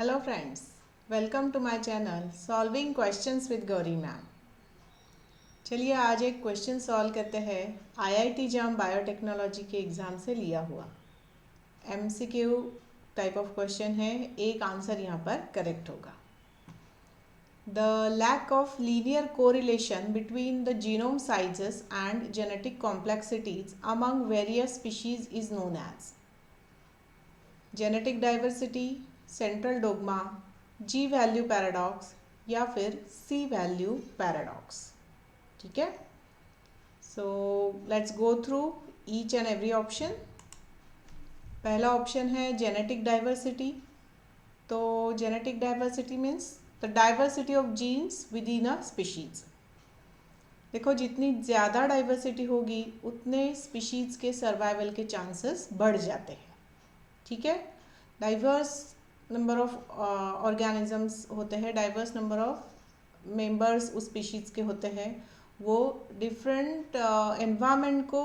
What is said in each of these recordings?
Hello friends, welcome to my channel solving questions with Gauri ma'am. चलिए आज एक question solve करते हैं आईआईटी जाम बायोटेक्नोलॉजी के एग्ज़ाम से लिया हुआ एमसीक्यू टाइप ऑफ क्वेश्चन है। एक आंसर यहाँ पर करेक्ट होगा। The lack of linear correlation between the genome sizes and genetic complexities among various species is known as genetic diversity, central dogma, G value paradox या फिर C value paradox. ठीक है, so let's go through each and every option. पहला option है genetic diversity. तो genetic diversity means the diversity of genes within a species. देखो, जितनी ज़्यादा डाइवर्सिटी होगी उतने स्पीशीज़ के सर्वाइवल के चांसेस बढ़ जाते हैं। ठीक है, डाइवर्स नंबर ऑफ ऑर्गेनिजम्स होते हैं, डाइवर्स नंबर ऑफ मेंबर्स उस स्पीशीज़ के होते हैं, वो डिफरेंट एनवायरनमेंट को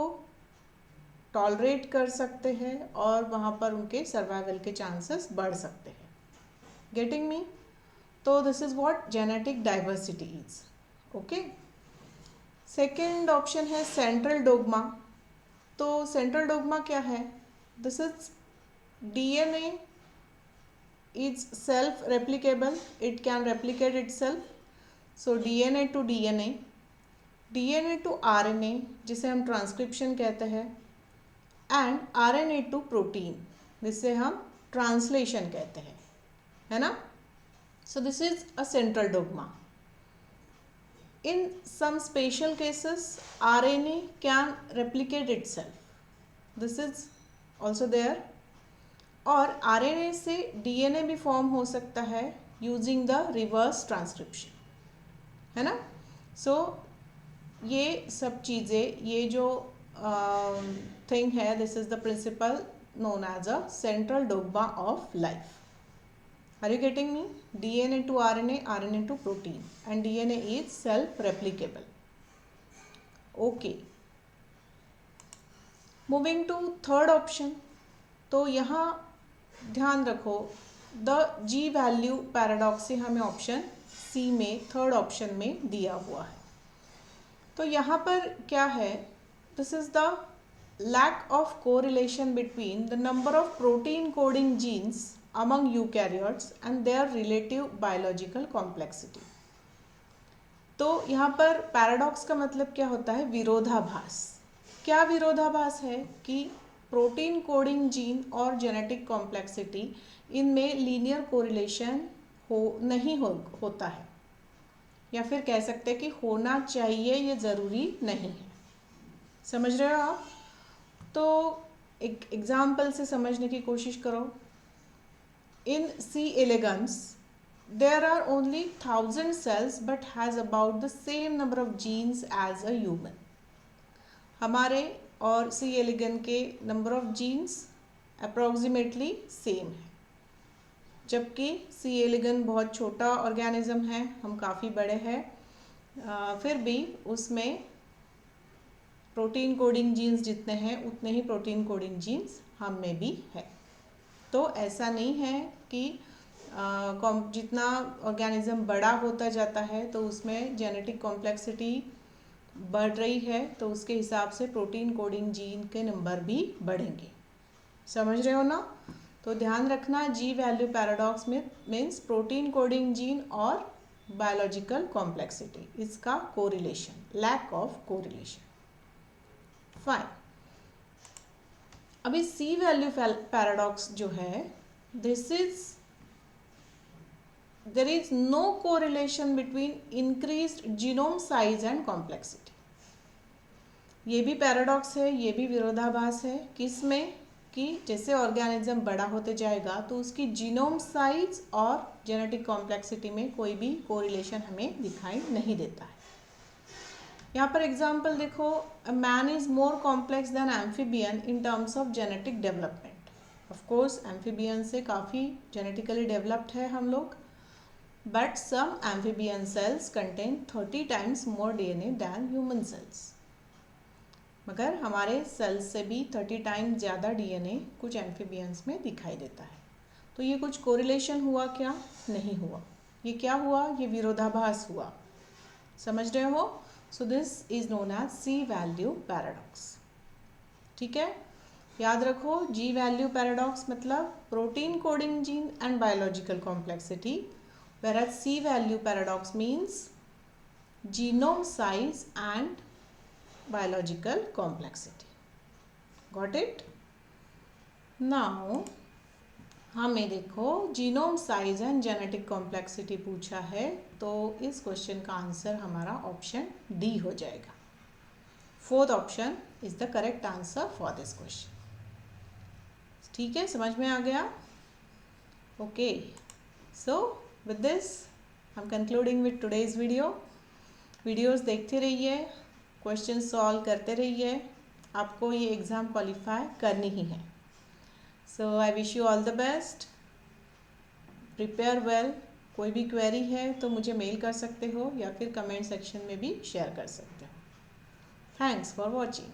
टॉलरेट कर सकते हैं और वहाँ पर उनके सर्वाइवल के चांसेस बढ़ सकते हैं। Getting me? तो this is what genetic diversity is. Okay, second option है सेंट्रल डोग्मा। तो सेंट्रल डोग्मा क्या है? This is DNA is self replicable, it can replicate itself. So DNA to DNA, DNA to RNA जिसे हम transcription कहते हैं, and RNA to protein जिसे हम ट्रांसलेशन कहते हैं, है ना। सो this is a central dogma. In some special cases RNA can replicate itself, this is also there। और RNA से DNA भी फॉर्म हो सकता है यूजिंग द रिवर्स ट्रांसक्रिप्शन, है ना। सो ये सब चीज़ें, ये जो थिंग है, this is the principle known as a central dogma of life. Are you getting me? DNA to RNA, RNA to protein, and DNA is self replicable. Okay, moving to third option. तो यहाँ ध्यान रखो, the ji value paradox से हमें option C में, third option में दिया हुआ है। तो यहाँ पर क्या है? This is the lack of correlation between the number of protein coding genes among eukaryotes and their relative biological complexity. तो यहाँ पर पैराडॉक्स का मतलब क्या होता है? विरोधाभास। क्या विरोधाभास है? कि प्रोटीन कोडिंग जीन और जेनेटिक कॉम्प्लेक्सिटी, इनमें लीनियर कोरिलेशन होता है, या फिर कह सकते हैं कि होना चाहिए, ये ज़रूरी नहीं है। समझ रहे हो आप? तो एक एग्जाम्पल से समझने की कोशिश करो। इन सी elegance there are only 1000 cells but has about the same number of genes as a human। हमारे और सी एलिगन के number of genes approximately same है, जबकि सी एलिगन बहुत छोटा ऑर्गेनिज्म है, हम काफ़ी बड़े हैं, फिर भी उसमें प्रोटीन कोडिंग जीन्स जितने हैं उतने ही प्रोटीन कोडिंग जीन्स हम में भी है। तो ऐसा नहीं है कि जितना ऑर्गेनिज्म बड़ा होता जाता है तो उसमें जेनेटिक कॉम्प्लेक्सिटी बढ़ रही है, तो उसके हिसाब से प्रोटीन कोडिंग जीन के नंबर भी बढ़ेंगे। समझ रहे हो ना? तो ध्यान रखना, जी वैल्यू पैराडॉक्स में मीन्स प्रोटीन कोडिंग जीन और बायोलॉजिकल कॉम्प्लेक्सिटी, इसका correlation, lack of correlation. Fine. अभी सी वैल्यू पैराडॉक्स जो है, this is there is no correlation between increased genome size and complexity। ये भी पैराडॉक्स है, ये भी विरोधाभास है। किसमें? कि जैसे ऑर्गेनिज्म बड़ा होते जाएगा तो उसकी जीनोम साइज और जेनेटिक कॉम्प्लेक्सिटी में कोई भी कोरिलेशन हमें दिखाई नहीं देता है। यहाँ पर एग्जांपल देखो, a man is more complex than amphibian in terms of genetic development. Of course amphibian से काफ़ी जेनेटिकली डेवलप्ड है हम लोग, but some amphibian cells contain 30 times more DNA than human cells। मगर हमारे सेल्स से भी 30 टाइम्स ज़्यादा DNA कुछ एम्फीबियंस में दिखाई देता है। तो ये कुछ कोरिलेशन हुआ क्या? नहीं हुआ। ये क्या हुआ? ये विरोधाभास हुआ। समझ रहे हो? So this is known as C value paradox. ठीक है, याद रखो, जी वैल्यू पैराडॉक्स मतलब protein coding gene and biological complexity, whereas C value paradox means genome size and biological complexity. Got it? Now हमें देखो genome size and genetic complexity पूछा है, तो इस क्वेश्चन का आंसर हमारा ऑप्शन डी हो जाएगा। Fourth option is the correct answer for this question. ठीक है, समझ में आ गया? Okay, so with this I am concluding with today's videos देखते रहिए, क्वेश्चन सॉल्व करते रहिए, आपको ये एग्ज़ाम क्वालिफाई करनी ही है। So I wish you all the best, prepare well. कोई भी क्वेरी है तो मुझे मेल कर सकते हो या फिर कमेंट सेक्शन में भी शेयर कर सकते हो। Thanks for watching.